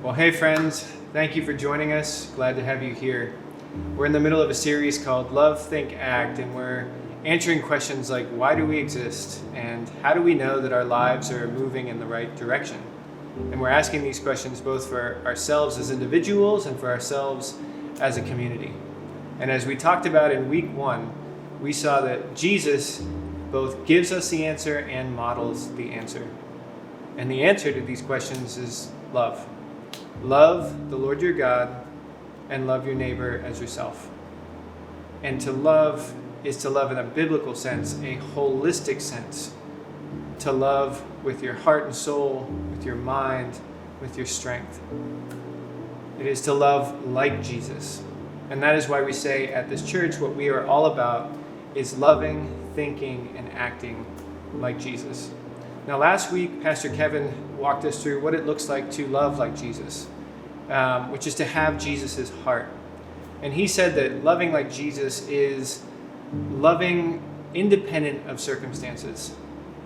Well, hey friends, thank you for joining us. Glad to have you here. We're in the middle of a series called Love, Think, Act, and we're answering questions like why do we exist and how do we know that our lives are moving in the right direction? And we're asking these questions both for ourselves as individuals and for ourselves as a community. And as we talked about in week 1, we saw that Jesus both gives us the answer and models the answer. And the answer to these questions is love. Love the Lord your God and love your neighbor as yourself. And to love is to love in a biblical sense, a holistic sense. To love with your heart and soul, with your mind, with your strength. It is to love like Jesus. And that is why we say at this church what we are all about is loving, thinking, and acting like Jesus. Now last week, Pastor Kevin walked us through what it looks like to love like Jesus, which is to have Jesus' heart. And he said that loving like Jesus is loving independent of circumstances.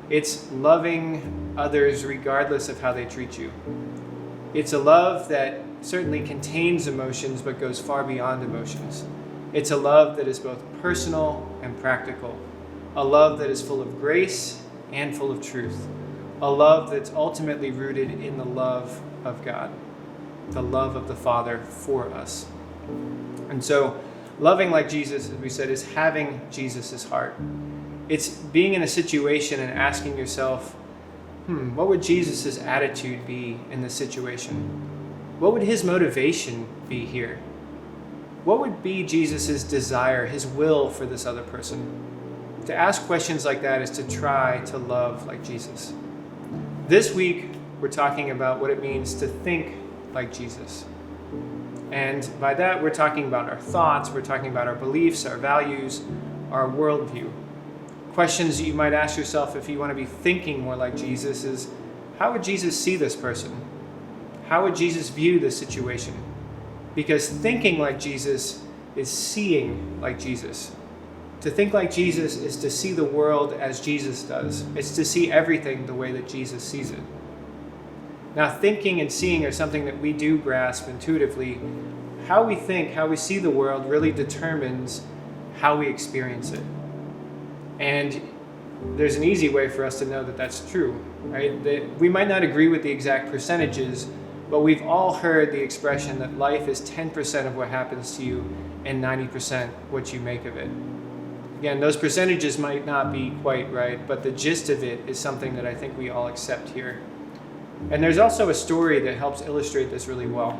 It's loving others regardless of how they treat you. It's a love that certainly contains emotions but goes far beyond emotions. It's a love that is both personal and practical. A love that is full of grace and full of truth. A love that's ultimately rooted in the love of God. The love of the Father for us. And so, loving like Jesus, as we said, is having Jesus' heart. It's being in a situation and asking yourself, what would Jesus' attitude be in this situation? What would his motivation be here? What would be Jesus' desire, his will for this other person? To ask questions like that is to try to love like Jesus. This week, we're talking about what it means to think like Jesus. And by that, we're talking about our thoughts, we're talking about our beliefs, our values, our worldview. Questions you might ask yourself if you want to be thinking more like Jesus is, how would Jesus see this person? How would Jesus view this situation? Because thinking like Jesus is seeing like Jesus. To think like Jesus is to see the world as Jesus does. It's to see everything the way that Jesus sees it. Now, thinking and seeing are something that we do grasp intuitively. How we think, how we see the world really determines how we experience it. And there's an easy way for us to know that that's true, right? That we might not agree with the exact percentages, but we've all heard the expression that life is 10% of what happens to you and 90% what you make of it. Again, those percentages might not be quite right, but the gist of it is something that I think we all accept here. And there's also a story that helps illustrate this really well.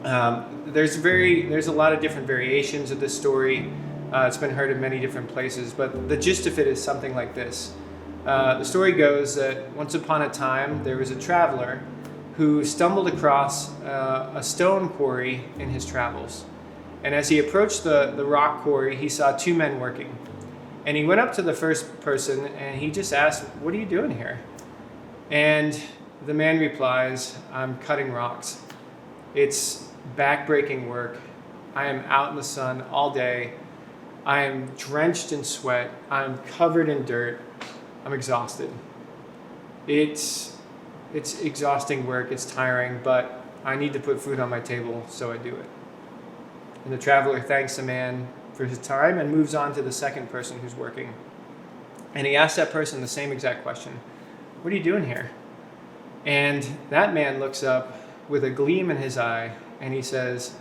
There's a lot of different variations of this story. It's been heard in many different places, but the gist of it is something like this. The story goes that once upon a time, there was a traveler who stumbled across a stone quarry in his travels. And as he approached the rock quarry, he saw 2 men working. And he went up to the first person and he just asked, "What are you doing here?" And the man replies, "I'm cutting rocks. It's back-breaking work. I am out in the sun all day. I am drenched in sweat. I'm covered in dirt. I'm exhausted. It's exhausting work. It's tiring, but I need to put food on my table, so I do it." And the traveler thanks the man for his time and moves on to the second person who's working. And he asks that person the same exact question. "What are you doing here?" And that man looks up with a gleam in his eye and he says,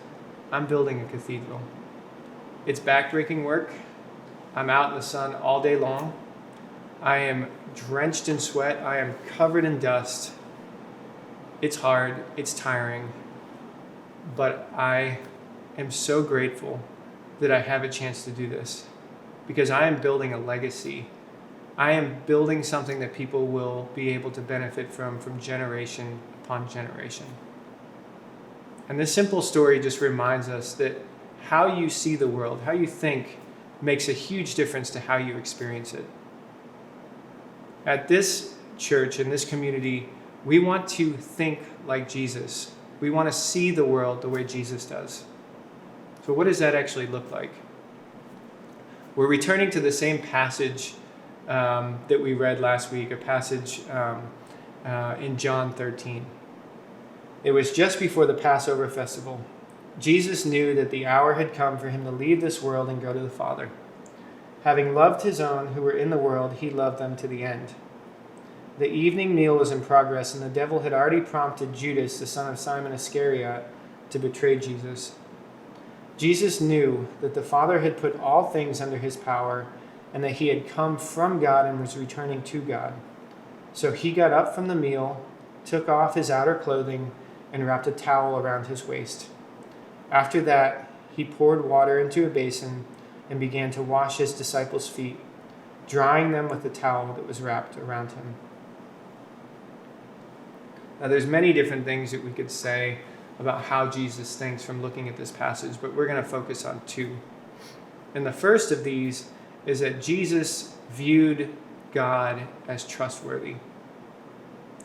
"I'm building a cathedral. It's backbreaking work. I'm out in the sun all day long. I am drenched in sweat. I am covered in dust. It's hard. It's tiring. But I am so grateful that I have a chance to do this because I am building a legacy. I am building something that people will be able to benefit from generation upon generation." And this simple story just reminds us that how you see the world, how you think, makes a huge difference to how you experience it. At this church, in this community, we want to think like Jesus. We want to see the world the way Jesus does. So what does that actually look like? We're returning to the same passage that we read last week, a passage in John 13. It was just before the Passover festival. Jesus knew that the hour had come for him to leave this world and go to the Father. Having loved his own who were in the world, he loved them to the end. The evening meal was in progress, and the devil had already prompted Judas, the son of Simon Iscariot, to betray Jesus. Jesus knew that the Father had put all things under his power, and that he had come from God and was returning to God. So he got up from the meal, took off his outer clothing, and wrapped a towel around his waist. After that, he poured water into a basin and began to wash his disciples' feet, drying them with the towel that was wrapped around him. Now, there's many different things that we could say about how Jesus thinks from looking at this passage, but we're going to focus on two. And the first of these is that Jesus viewed God as trustworthy.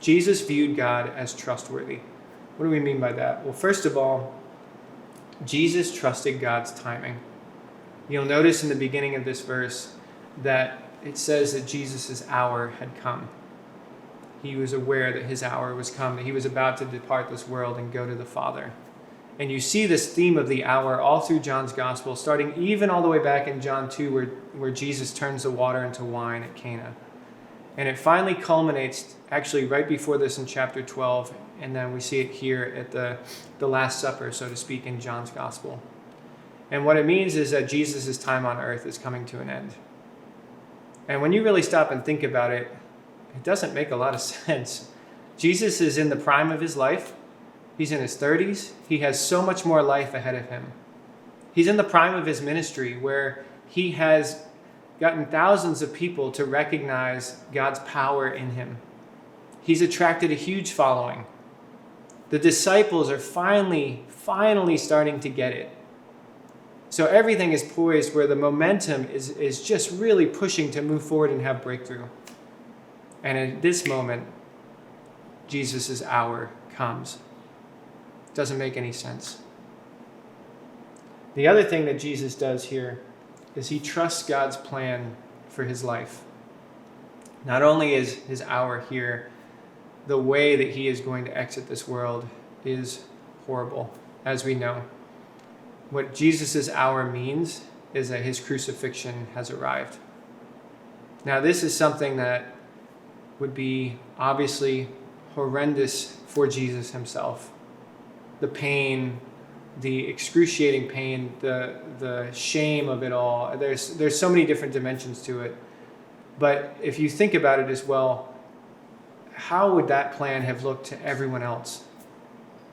Jesus viewed God as trustworthy. What do we mean by that? Well, first of all, Jesus trusted God's timing. You'll notice in the beginning of this verse that it says that Jesus' hour had come. He was aware that his hour was come, that he was about to depart this world and go to the Father. And you see this theme of the hour all through John's gospel, starting even all the way back in John 2, where Jesus turns the water into wine at Cana. And it finally culminates actually right before this in chapter 12, and then we see it here at the Last Supper, so to speak, in John's gospel. And what it means is that Jesus' time on earth is coming to an end. And when you really stop and think about it, it doesn't make a lot of sense. Jesus is in the prime of his life. He's in his 30s. He has so much more life ahead of him. He's in the prime of his ministry where he has gotten thousands of people to recognize God's power in him. He's attracted a huge following. The disciples are finally starting to get it. So everything is poised where the momentum is just really pushing to move forward and have breakthrough. And at this moment, Jesus' hour comes. Doesn't make any sense. The other thing that Jesus does here is he trusts God's plan for his life. Not only is his hour here, the way that he is going to exit this world is horrible, as we know. What Jesus' hour means is that his crucifixion has arrived. Now, this is something that would be obviously horrendous for Jesus himself. The pain, the excruciating pain, the shame of it all. There's so many different dimensions to it. But if you think about it as well, how would that plan have looked to everyone else?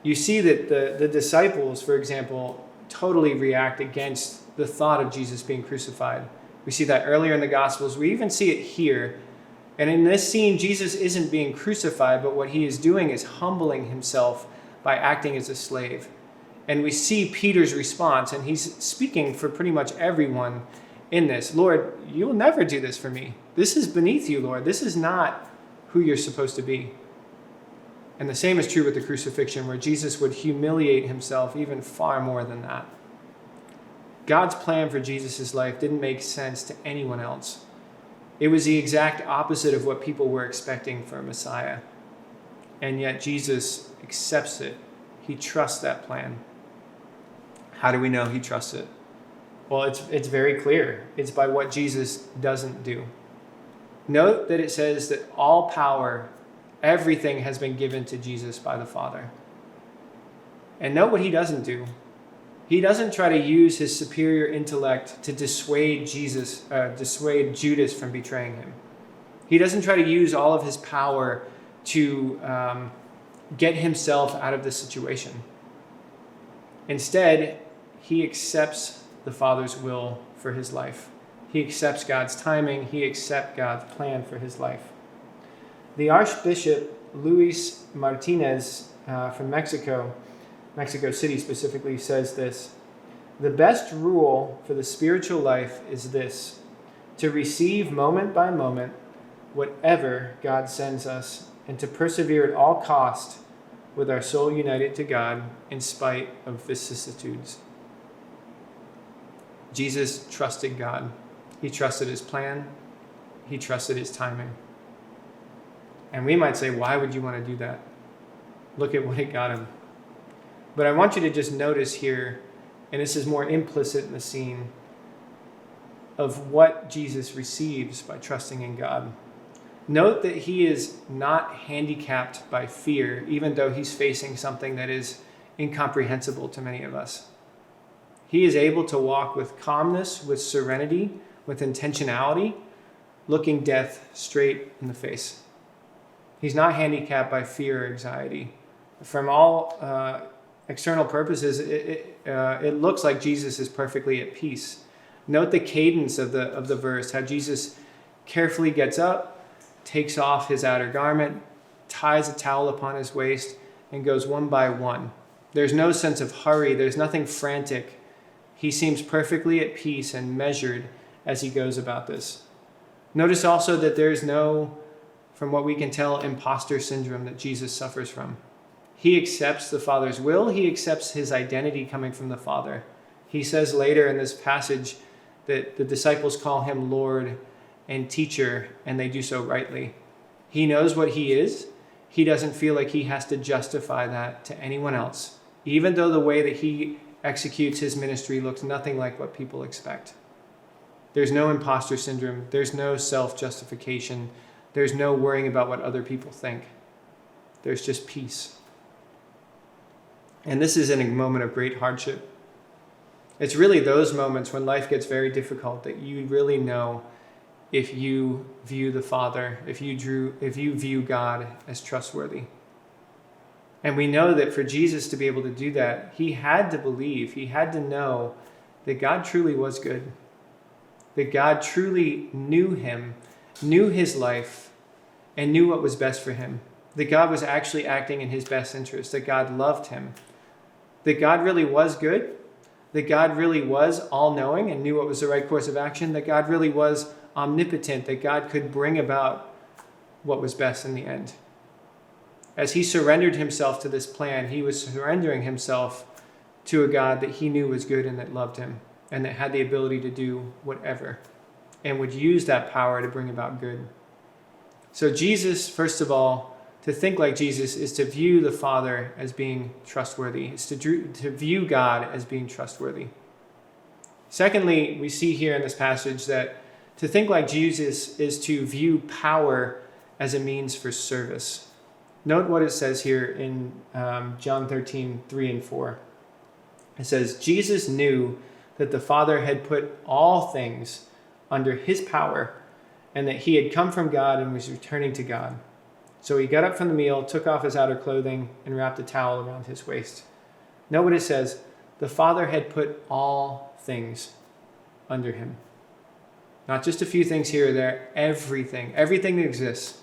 You see that the disciples, for example, totally react against the thought of Jesus being crucified. We see that earlier in the Gospels. We even see it here. And in this scene, Jesus isn't being crucified, but what he is doing is humbling himself by acting as a slave. And we see Peter's response, and he's speaking for pretty much everyone in this. Lord, you will never do this for me. This is beneath you, Lord. This is not who you're supposed to be. And the same is true with the crucifixion, where Jesus would humiliate himself even far more than that. God's plan for Jesus' life didn't make sense to anyone else. It was the exact opposite of what people were expecting for a Messiah. And yet Jesus accepts it. He trusts that plan. How do we know he trusts it? Well, it's very clear. It's by what Jesus doesn't do. Note that it says that all power, everything has been given to Jesus by the Father. And note what he doesn't do. He doesn't try to use his superior intellect to dissuade Judas from betraying him. He doesn't try to use all of his power to get himself out of this situation. Instead, he accepts the Father's will for his life. He accepts God's timing. He accepts God's plan for his life. The Archbishop Luis Martinez from Mexico City specifically, says this: the best rule for the spiritual life is this: to receive moment by moment whatever God sends us, and to persevere at all cost with our soul united to God in spite of vicissitudes. Jesus trusted God. He trusted his plan. He trusted his timing. And we might say, why would you want to do that? Look at what it got him. But I want you to just notice here, and this is more implicit in the scene, of what Jesus receives by trusting in God. Note that he is not handicapped by fear, even though he's facing something that is incomprehensible to many of us. He is able to walk with calmness, with serenity, with intentionality, looking death straight in the face. He's not handicapped by fear or anxiety. From all external purposes, it looks like Jesus is perfectly at peace. Note the cadence of the verse, how Jesus carefully gets up, takes off his outer garment, ties a towel upon his waist, and goes one by one. There's no sense of hurry. There's nothing frantic. He seems perfectly at peace and measured as he goes about this. Notice also that there's no, from what we can tell, imposter syndrome that Jesus suffers from. He accepts the Father's will. He accepts his identity coming from the Father. He says later in this passage that the disciples call him Lord and Teacher, and they do so rightly. He knows what he is. He doesn't feel like he has to justify that to anyone else, even though the way that he executes his ministry looks nothing like what people expect. There's no imposter syndrome. There's no self-justification. There's no worrying about what other people think. There's just peace. And this is in a moment of great hardship. It's really those moments when life gets very difficult that you really know if you view the Father, if you view God as trustworthy. And we know that for Jesus to be able to do that, he had to believe, he had to know that God truly was good, that God truly knew him, knew his life, and knew what was best for him, that God was actually acting in his best interest, that God loved him, that God really was good, that God really was all-knowing and knew what was the right course of action, that God really was omnipotent, that God could bring about what was best in the end. As he surrendered himself to this plan, he was surrendering himself to a God that he knew was good and that loved him and that had the ability to do whatever and would use that power to bring about good. So Jesus, first of all, to think like Jesus is to view the Father as being trustworthy. It's to view God as being trustworthy. Secondly, we see here in this passage that to think like Jesus is to view power as a means for service. Note what it says here in John 13, 3 and 4. It says, Jesus knew that the Father had put all things under his power and that he had come from God and was returning to God. So he got up from the meal, took off his outer clothing, and wrapped a towel around his waist. Note what it says. The Father had put all things under him. Not just a few things here or there, everything that exists.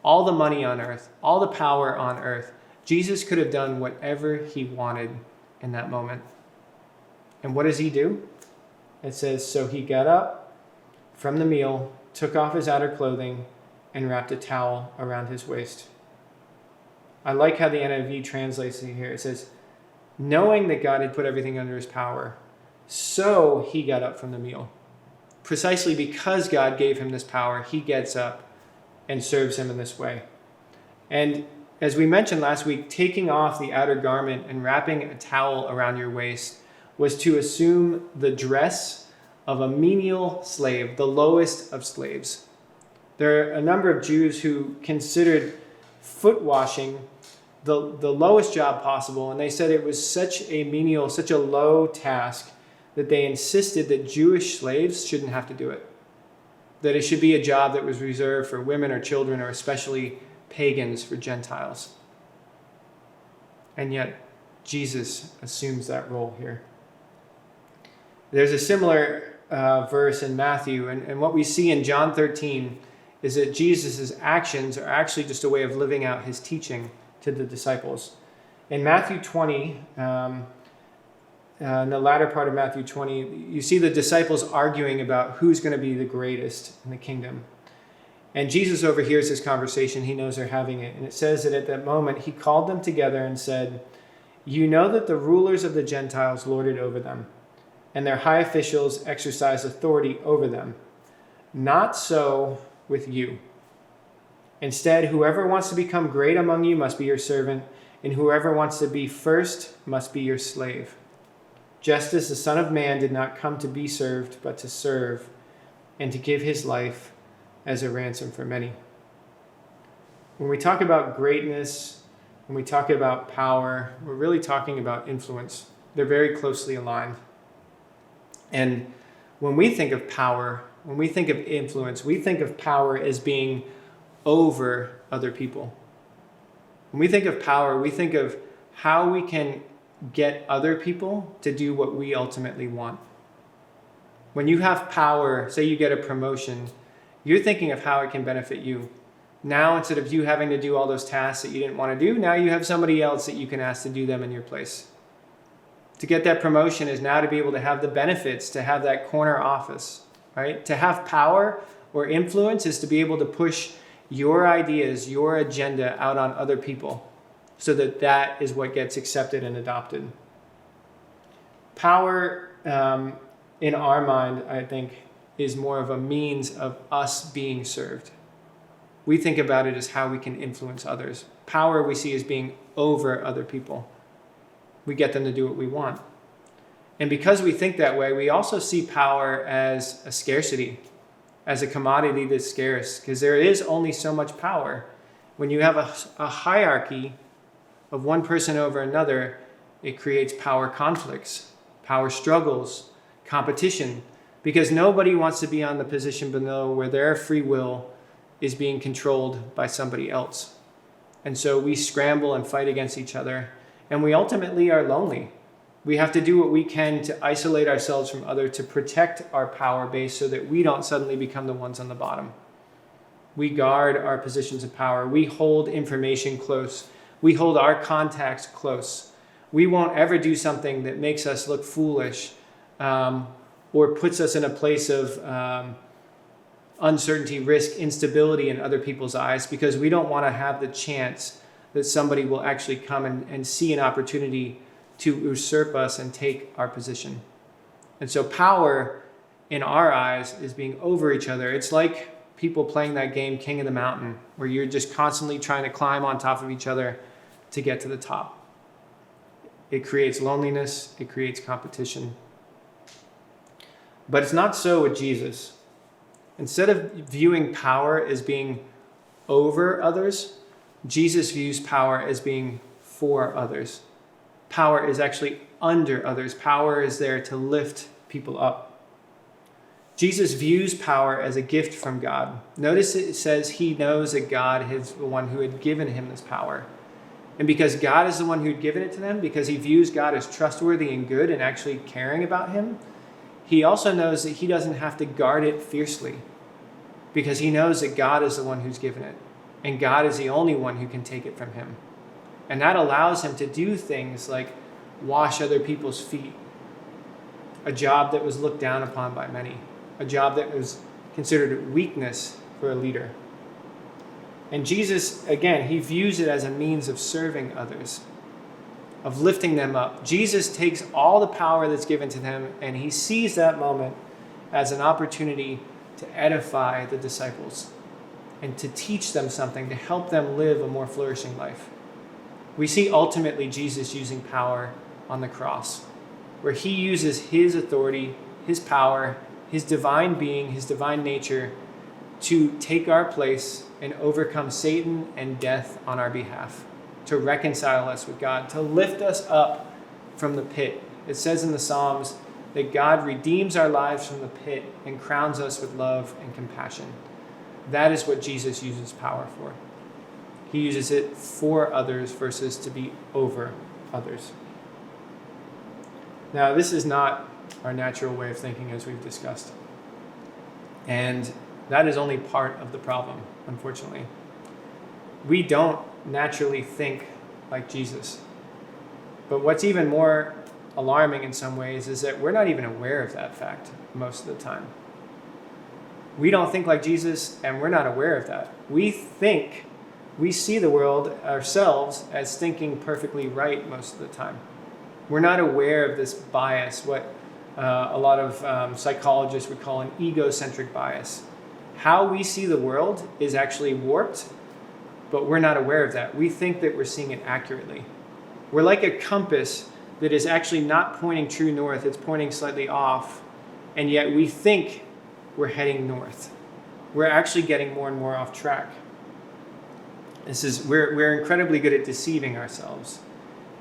All the money on earth, all the power on earth. Jesus could have done whatever he wanted in that moment. And what does he do? It says, so he got up from the meal, took off his outer clothing, and wrapped a towel around his waist. I like how the NIV translates it here. It says, knowing that God had put everything under his power, so he got up from the meal. Precisely because God gave him this power, he gets up and serves him in this way. And as we mentioned last week, taking off the outer garment and wrapping a towel around your waist was to assume the dress of a menial slave, the lowest of slaves. There are a number of Jews who considered foot washing the lowest job possible, and they said it was such a menial, such a low task that they insisted that Jewish slaves shouldn't have to do it. That it should be a job that was reserved for women or children or especially pagans, for Gentiles. And yet, Jesus assumes that role here. There's a similar verse in Matthew, and what we see in John 13 is that Jesus' actions are actually just a way of living out his teaching to the disciples. In Matthew 20, in the latter part of Matthew 20, you see the disciples arguing about who's going to be the greatest in the kingdom. And Jesus overhears this conversation. He knows they're having it. And it says that at that moment, he called them together and said, you know that the rulers of the Gentiles lord it over them, and their high officials exercise authority over them. Not so with you. Instead, whoever wants to become great among you must be your servant, and whoever wants to be first must be your slave. Just as the Son of Man did not come to be served, but to serve, and to give his life as a ransom for many. When we talk about greatness, when we talk about power, we're really talking about influence. They're very closely aligned. And when we think of power, when we think of influence, we think of power as being over other people. When we think of power, we think of how we can get other people to do what we ultimately want. When you have power, say you get a promotion, you're thinking of how it can benefit you. Now, instead of you having to do all those tasks that you didn't want to do, now you have somebody else that you can ask to do them in your place. To get that promotion is now to be able to have the benefits, to have that corner office, right? To have power or influence is to be able to push your ideas, your agenda out on other people so that that is what gets accepted and adopted. Power, in our mind, I think, is more of a means of us being served. We think about it as how we can influence others. Power we see as being over other people. We get them to do what we want. And because we think that way, we also see power as a scarcity, as a commodity that's scarce, because there is only so much power. When you have a hierarchy of one person over another, it creates power conflicts, power struggles, competition, because nobody wants to be on the position below where their free will is being controlled by somebody else. And so we scramble and fight against each other, and we ultimately are lonely. We have to do what we can to isolate ourselves from others, to protect our power base so that we don't suddenly become the ones on the bottom. We guard our positions of power. We hold information close. We hold our contacts close. We won't ever do something that makes us look foolish or puts us in a place of uncertainty, risk, instability in other people's eyes, because we don't want to have the chance that somebody will actually come and see an opportunity to usurp us and take our position. And so power in our eyes is being over each other. It's like people playing that game King of the Mountain, where you're just constantly trying to climb on top of each other to get to the top. It creates loneliness, it creates competition. But it's not so with Jesus. Instead of viewing power as being over others, Jesus views power as being for others. Power is actually under others. Power is there to lift people up. Jesus views power as a gift from God. Notice it says he knows that God is the one who had given him this power. And because God is the one who'd given it to them, because he views God as trustworthy and good and actually caring about him, he also knows that he doesn't have to guard it fiercely, because he knows that God is the one who's given it, and God is the only one who can take it from him. And that allows him to do things like wash other people's feet, a job that was looked down upon by many, a job that was considered weakness for a leader. And Jesus, again, he views it as a means of serving others, of lifting them up. Jesus takes all the power that's given to them, and he sees that moment as an opportunity to edify the disciples and to teach them something, to help them live a more flourishing life. We see ultimately Jesus using power on the cross, where he uses his authority, his power, his divine being, his divine nature to take our place and overcome Satan and death on our behalf, to reconcile us with God, to lift us up from the pit. It says in the Psalms that God redeems our lives from the pit and crowns us with love and compassion. That is what Jesus uses power for. He uses it for others versus to be over others. Now, this is not our natural way of thinking, as we've discussed. And that is only part of the problem, unfortunately. We don't naturally think like Jesus. But what's even more alarming in some ways is that we're not even aware of that fact most of the time. We don't think like Jesus, and we're not aware of that. We see the world ourselves as thinking perfectly right most of the time. We're not aware of this bias, what a lot of psychologists would call an egocentric bias. How we see the world is actually warped but we're not aware of that. We think that we're seeing it accurately. We're like a compass that is actually not pointing true north, it's pointing slightly off, and yet we think we're heading north. We're actually getting more and more off track. We're incredibly good at deceiving ourselves.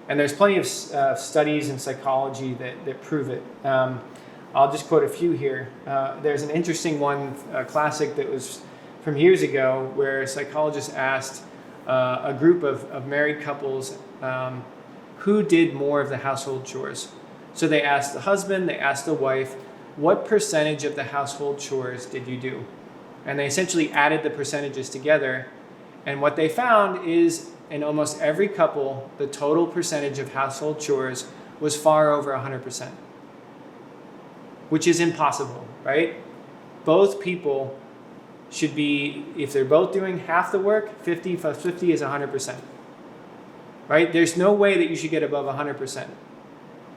And there's plenty of studies in psychology that prove it. I'll just quote a few here. There's an interesting one, a classic that was from years ago, where psychologists asked a group of married couples who did more of the household chores. So they asked the husband, they asked the wife, what percentage of the household chores did you do? And they essentially added the percentages together. And what they found is in almost every couple, the total percentage of household chores was far over 100%, which is impossible, right? Both people should be, if they're both doing half the work, 50 plus 50 is 100%, right? There's no way that you should get above 100%.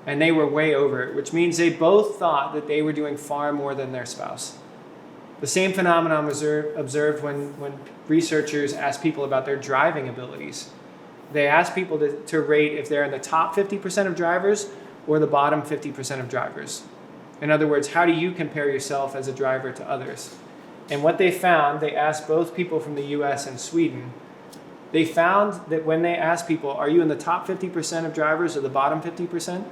And they were way over it, which means they both thought that they were doing far more than their spouse. The same phenomenon was observed when researchers asked people about their driving abilities. They asked people to rate if they're in the top 50% of drivers or the bottom 50% of drivers. In other words, how do you compare yourself as a driver to others? And what they found, they asked both people from the US and Sweden. They found that when they asked people, are you in the top 50% of drivers or the bottom 50%?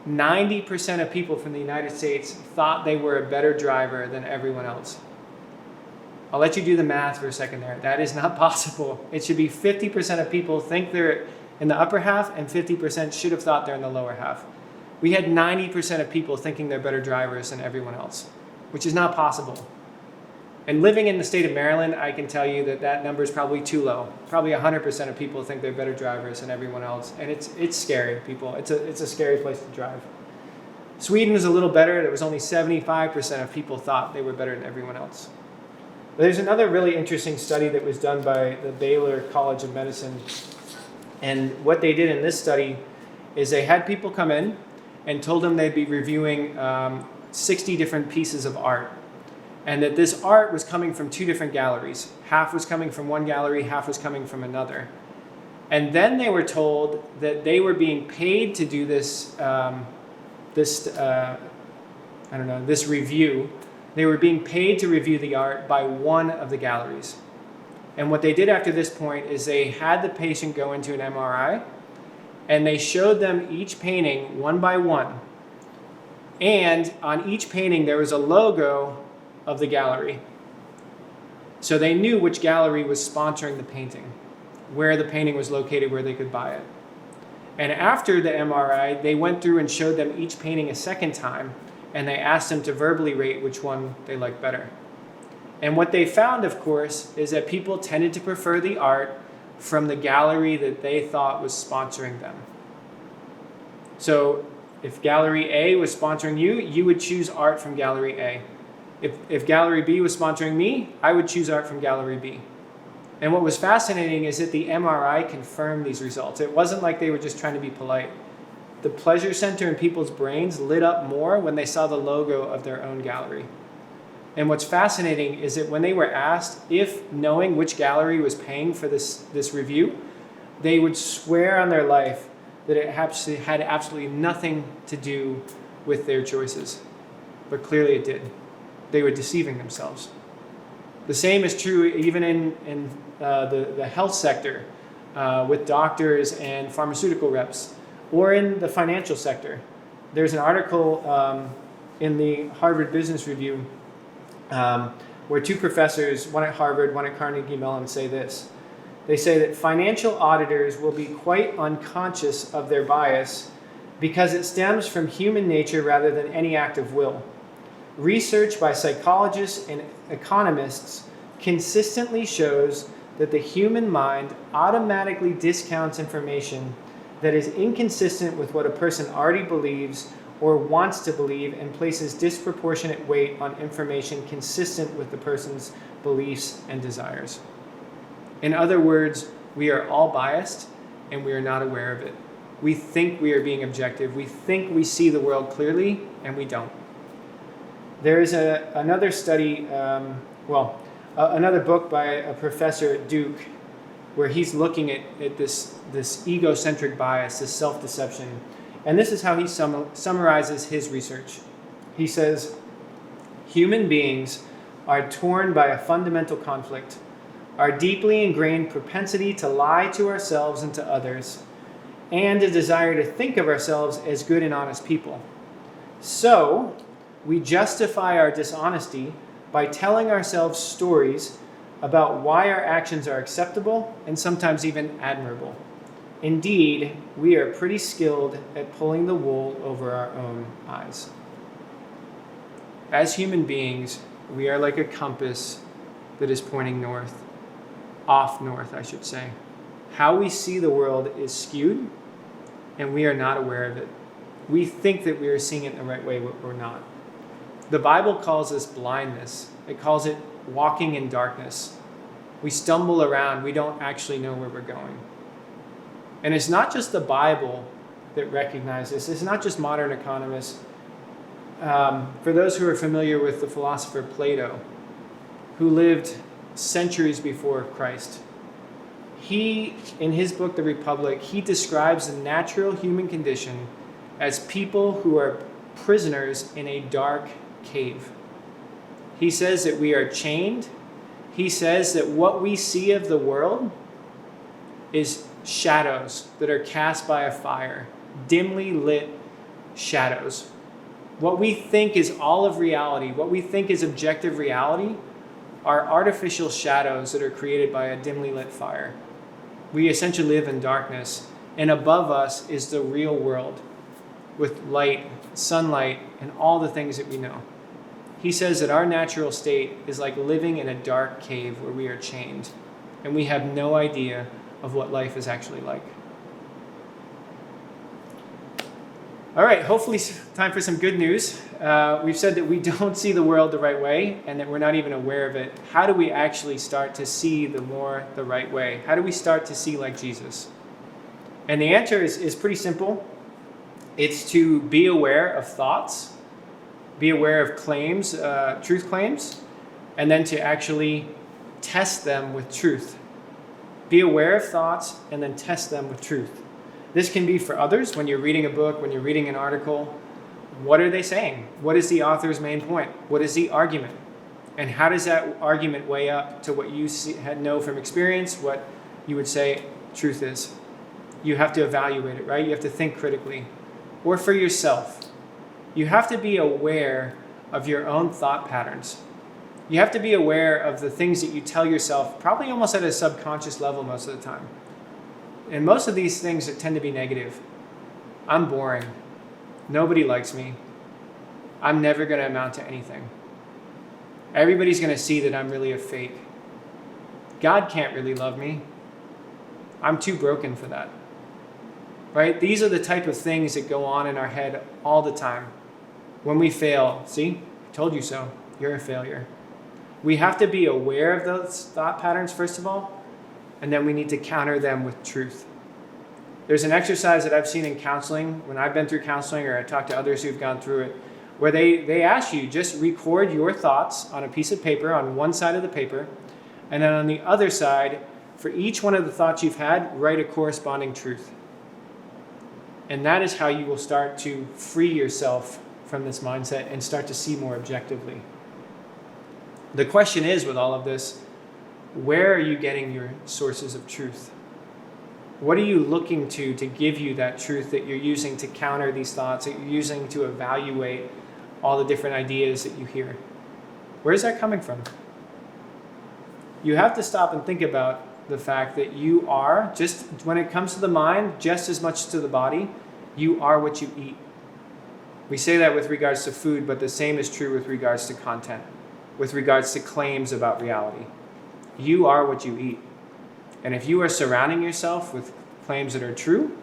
90% of people from the United States thought they were a better driver than everyone else. I'll let you do the math for a second there. That is not possible. It should be 50% of people think they're in the upper half and 50% should have thought they're in the lower half. We had 90% of people thinking they're better drivers than everyone else, which is not possible. And living in the state of Maryland, I can tell you that number is probably too low. Probably 100% of people think they're better drivers than everyone else. And it's scary, people. It's a scary place to drive. Sweden was a little better. There was only 75% of people thought they were better than everyone else. But there's another really interesting study that was done by the Baylor College of Medicine. And what they did in this study is they had people come in and told them they'd be reviewing 60 different pieces of art. And that this art was coming from two different galleries. Half was coming from one gallery, half was coming from another. And then they were told that they were being paid to do this review. They were being paid to review the art by one of the galleries. And what they did after this point is they had the patient go into an MRI, and they showed them each painting one by one. And on each painting, there was a logo of the gallery. So they knew which gallery was sponsoring the painting, where the painting was located, where they could buy it. And after the MRI, they went through and showed them each painting a second time, and they asked them to verbally rate which one they liked better. And what they found, of course, is that people tended to prefer the art from the gallery that they thought was sponsoring them. So if Gallery A was sponsoring you, you would choose art from Gallery A. If Gallery B was sponsoring me, I would choose art from Gallery B. And what was fascinating is that the MRI confirmed these results. It wasn't like they were just trying to be polite. The pleasure center in people's brains lit up more when they saw the logo of their own gallery. And what's fascinating is that when they were asked if knowing which gallery was paying for this review, they would swear on their life that it had absolutely nothing to do with their choices. But clearly it did. They were deceiving themselves. The same is true even in the health sector with doctors and pharmaceutical reps, or in the financial sector. There's an article in the Harvard Business Review where two professors, one at Harvard, one at Carnegie Mellon, say this. They say that financial auditors will be quite unconscious of their bias because it stems from human nature rather than any act of will. Research by psychologists and economists consistently shows that the human mind automatically discounts information that is inconsistent with what a person already believes or wants to believe and places disproportionate weight on information consistent with the person's beliefs and desires. In other words, we are all biased and we are not aware of it. We think we are being objective. We think we see the world clearly and we don't. There is another study, another book by a professor at Duke where he's looking at this egocentric bias, this self-deception. And this is how he summarizes his research. He says, human beings are torn by a fundamental conflict, our deeply ingrained propensity to lie to ourselves and to others, and a desire to think of ourselves as good and honest people. So, we justify our dishonesty by telling ourselves stories about why our actions are acceptable and sometimes even admirable. Indeed, we are pretty skilled at pulling the wool over our own eyes. As human beings, we are like a compass that is pointing north. Off north, I should say. How we see the world is skewed, and we are not aware of it. We think that we are seeing it in the right way, but we're not. The Bible calls this blindness. It calls it walking in darkness. We stumble around. We don't actually know where we're going. And it's not just the Bible that recognizes this. It's not just modern economists. For those who are familiar with the philosopher Plato, who lived centuries before Christ, he, in his book, The Republic, he describes the natural human condition as people who are prisoners in a dark cave. He says that we are chained. He says that what we see of the world is shadows that are cast by a fire, dimly lit shadows. What we think is all of reality, what we think is objective reality, are artificial shadows that are created by a dimly lit fire. We essentially live in darkness, and above us is the real world with light, sunlight, and all the things that we know. He says that our natural state is like living in a dark cave where we are chained, and we have no idea of what life is actually like. All right, hopefully time for some good news. We've said that we don't see the world the right way and that we're not even aware of it. How do we actually start to see the right way? How do we start to see like Jesus? And the answer is pretty simple. It's to be aware of thoughts, be aware of claims, truth claims, and then to actually test them with truth. Be aware of thoughts and then test them with truth. This can be for others when you're reading a book, when you're reading an article. What are they saying? What is the author's main point? What is the argument? And how does that argument weigh up to what you know from experience, what you would say truth is? You have to evaluate it, right? You have to think critically. Or for yourself, you have to be aware of your own thought patterns. You have to be aware of the things that you tell yourself, probably almost at a subconscious level most of the time. And most of these things that tend to be negative. I'm boring. Nobody likes me. I'm never going to amount to anything. Everybody's going to see that I'm really a fake. God can't really love me. I'm too broken for that. Right? These are the type of things that go on in our head all the time. When we fail, see, I told you so. You're a failure. We have to be aware of those thought patterns, first of all, and then we need to counter them with truth. There's an exercise that I've seen in counseling, when I've been through counseling or I talk to others who've gone through it, where they ask you, just record your thoughts on a piece of paper, on one side of the paper, and then on the other side, for each one of the thoughts you've had, write a corresponding truth. And that is how you will start to free yourself from this mindset and start to see more objectively. The question is, with all of this, where are you getting your sources of truth? What are you looking to give you that truth that you're using to counter these thoughts, that you're using to evaluate all the different ideas that you hear? Where is that coming from? You have to stop and think about the fact that you are, just when it comes to the mind, just as much to the body, you are what you eat. We say that with regards to food, but the same is true with regards to content, with regards to claims about reality. You are what you eat. And if you are surrounding yourself with claims that are true,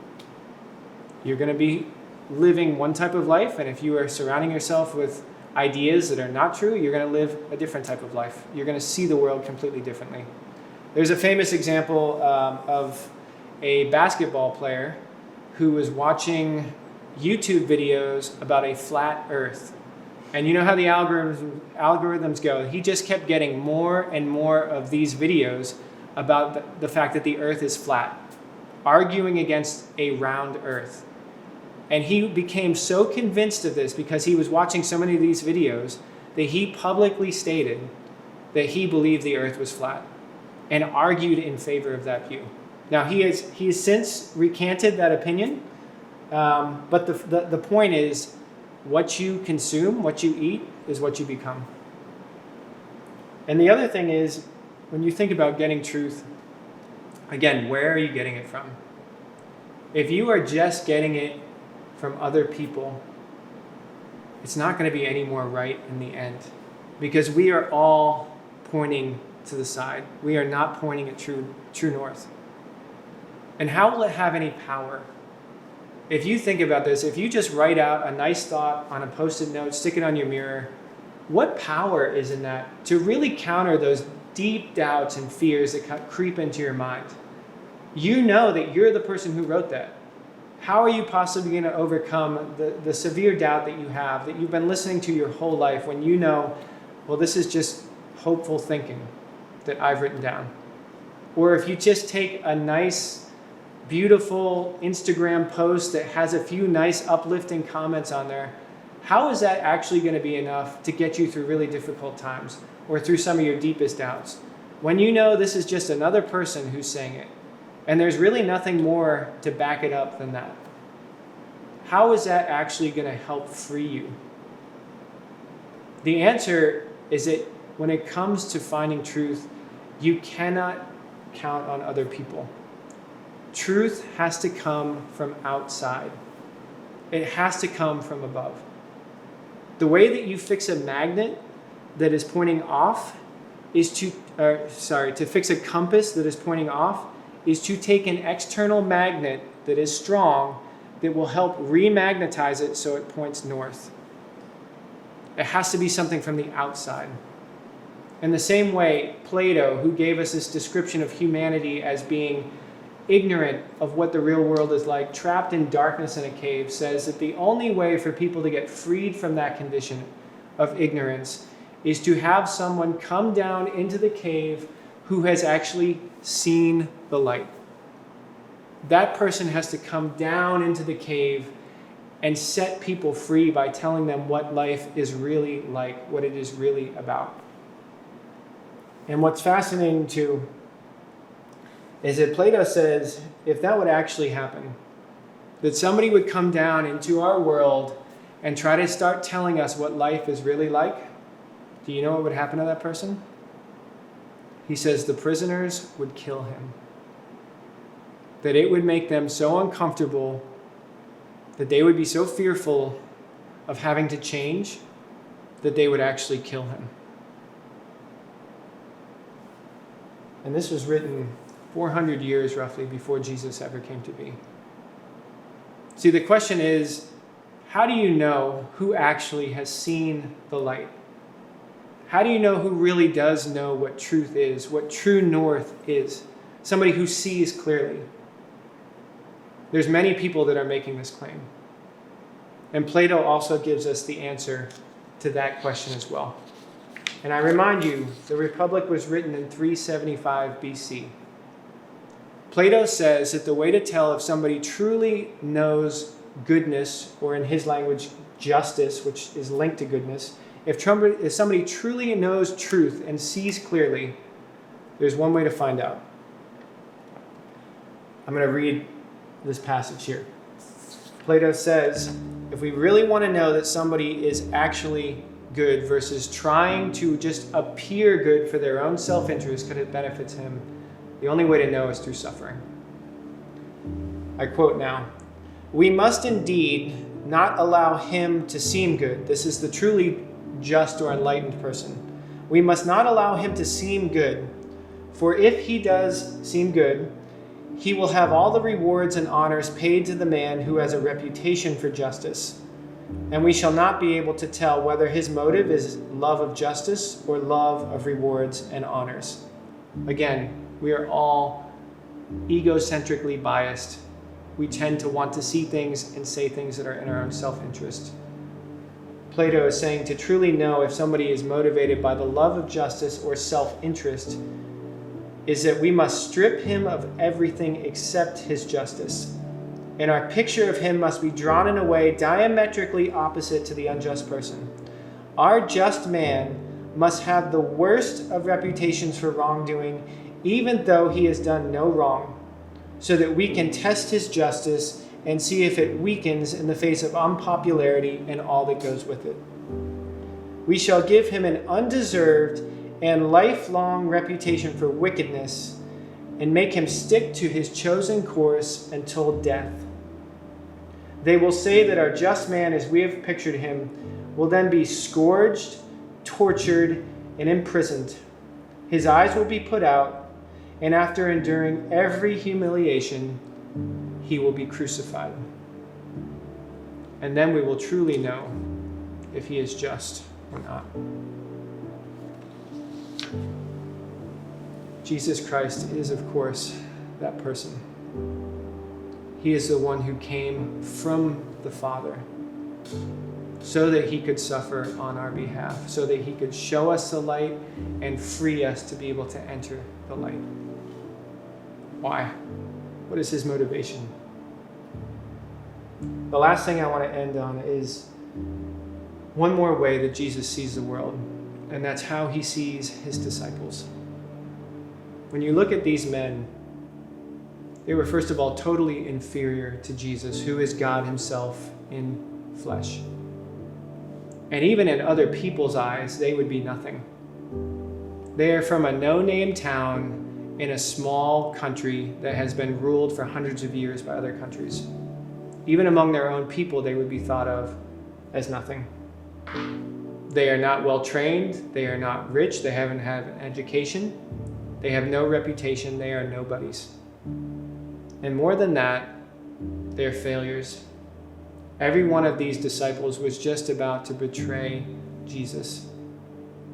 you're going to be living one type of life. And if you are surrounding yourself with ideas that are not true, you're going to live a different type of life. You're going to see the world completely differently. There's a famous example of a basketball player who was watching YouTube videos about a flat earth. And you know how the algorithms go. He just kept getting more and more of these videos about the fact that the earth is flat, arguing against a round earth. And he became so convinced of this because he was watching so many of these videos that he publicly stated that he believed the earth was flat and argued in favor of that view. Now, he has since recanted that opinion, but the point is, what you consume, what you eat, is what you become. And the other thing is, when you think about getting truth, again, where are you getting it from? If you are just getting it from other people, it's not going to be any more right in the end, because we are all pointing to the side. We are not pointing at true north. And how will it have any power? If you think about this, if you just write out a nice thought on a post-it note, stick it on your mirror, what power is in that to really counter those deep doubts and fears that creep into your mind? You know that you're the person who wrote that. How are you possibly going to overcome the severe doubt that you have, that you've been listening to your whole life, when you know, well, this is just hopeful thinking that I've written down? Or if you just take a nice, beautiful Instagram post that has a few nice uplifting comments on there, how is that actually going to be enough to get you through really difficult times or through some of your deepest doubts? When you know this is just another person who's saying it, and there's really nothing more to back it up than that, how is that actually going to help free you? The answer is that when it comes to finding truth, you cannot count on other people. Truth has to come from outside. It has to come from above. The way that you fix a magnet that is pointing off is to fix a compass that is pointing off is to take an external magnet that is strong that will help remagnetize it so it points north. It has to be something from the outside. In the same way, Plato, who gave us this description of humanity as being ignorant of what the real world is like, trapped in darkness in a cave, says that the only way for people to get freed from that condition of ignorance is to have someone come down into the cave who has actually seen the light. That person has to come down into the cave and set people free by telling them what life is really like, what it is really about. And what's fascinating too is that Plato says, if that would actually happen, that somebody would come down into our world and try to start telling us what life is really like, do you know what would happen to that person? He says the prisoners would kill him. That it would make them so uncomfortable, that they would be so fearful of having to change, that they would actually kill him. And this was written 400 years roughly before Jesus ever came to be. See, the question is, how do you know who actually has seen the light? How do you know who really does know what truth is, what true north is? Somebody who sees clearly. There's many people that are making this claim. And Plato also gives us the answer to that question as well. And I remind you, the Republic was written in 375 BC. Plato says that the way to tell if somebody truly knows goodness, or in his language, justice, which is linked to goodness, if somebody truly knows truth and sees clearly, there's one way to find out. I'm going to read this passage here. Plato says, if we really want to know that somebody is actually good versus trying to just appear good for their own self-interest because it benefits him, the only way to know is through suffering. I quote now, "We must indeed not allow him to seem good." This is the truly just or enlightened person. "We must not allow him to seem good, for if he does seem good, he will have all the rewards and honors paid to the man who has a reputation for justice. And we shall not be able to tell whether his motive is love of justice or love of rewards and honors." Again, we are all egocentrically biased. We tend to want to see things and say things that are in our own self-interest. Plato is saying to truly know if somebody is motivated by the love of justice or self-interest, is that we must strip him of everything except his justice. And our picture of him must be drawn in a way diametrically opposite to the unjust person. Our just man must have the worst of reputations for wrongdoing, even though he has done no wrong, so that we can test his justice and see if it weakens in the face of unpopularity and all that goes with it. We shall give him an undeserved and lifelong reputation for wickedness and make him stick to his chosen course until death. They will say that our just man, as we have pictured him, will then be scourged, tortured, and imprisoned. His eyes will be put out, and after enduring every humiliation, he will be crucified. And then we will truly know if he is just or not. Jesus Christ is, of course, that person. He is the one who came from the Father so that he could suffer on our behalf, so that he could show us the light and free us to be able to enter the light. Why? What is his motivation? The last thing I want to end on is one more way that Jesus sees the world, and that's how he sees his disciples. When you look at these men, they were first of all totally inferior to Jesus, who is God himself in flesh. And even in other people's eyes, they would be nothing. They are from a no-name town in a small country that has been ruled for hundreds of years by other countries. Even among their own people, they would be thought of as nothing. They are not well trained. They are not rich. They haven't had an education. They have no reputation. They are nobodies. And more than that, they are failures. Every one of these disciples was just about to betray Jesus.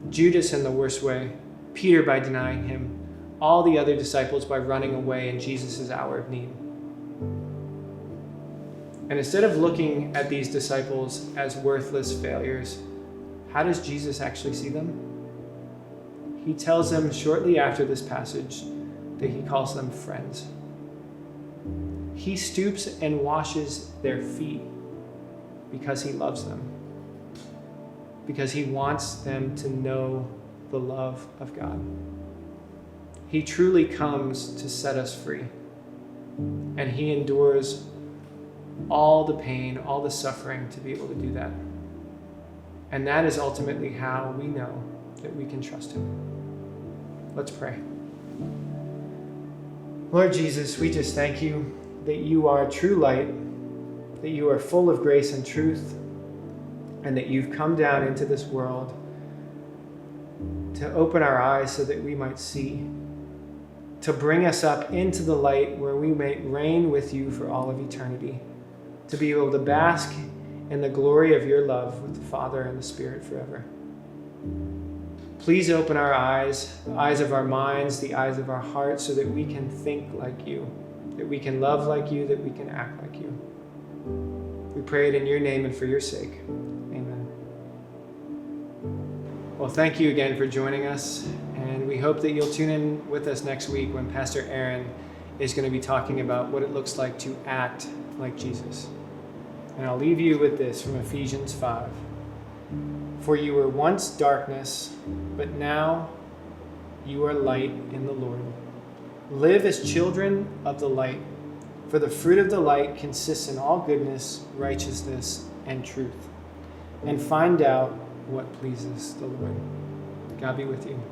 Judas in the worst way, Peter by denying him, all the other disciples by running away in Jesus' hour of need. And instead of looking at these disciples as worthless failures, how does Jesus actually see them? He tells them shortly after this passage that he calls them friends. He stoops and washes their feet because he loves them, because he wants them to know the love of God. He truly comes to set us free, and he endures all the pain, all the suffering to be able to do that. And that is ultimately how we know that we can trust him. Let's pray. Lord Jesus, we just thank you that you are true light, that you are full of grace and truth, and that you've come down into this world to open our eyes so that we might see, to bring us up into the light where we may reign with you for all of eternity, to be able to bask in the glory of your love with the Father and the Spirit forever. Please open our eyes, the eyes of our minds, the eyes of our hearts, so that we can think like you, that we can love like you, that we can act like you. We pray it in your name and for your sake. Amen. Well, thank you again for joining us, and we hope that you'll tune in with us next week when Pastor Aaron is going to be talking about what it looks like to act like Jesus. And I'll leave you with this from Ephesians 5. For you were once darkness, but now you are light in the Lord. Live as children of the light, for the fruit of the light consists in all goodness, righteousness, and truth. And find out what pleases the Lord. God be with you.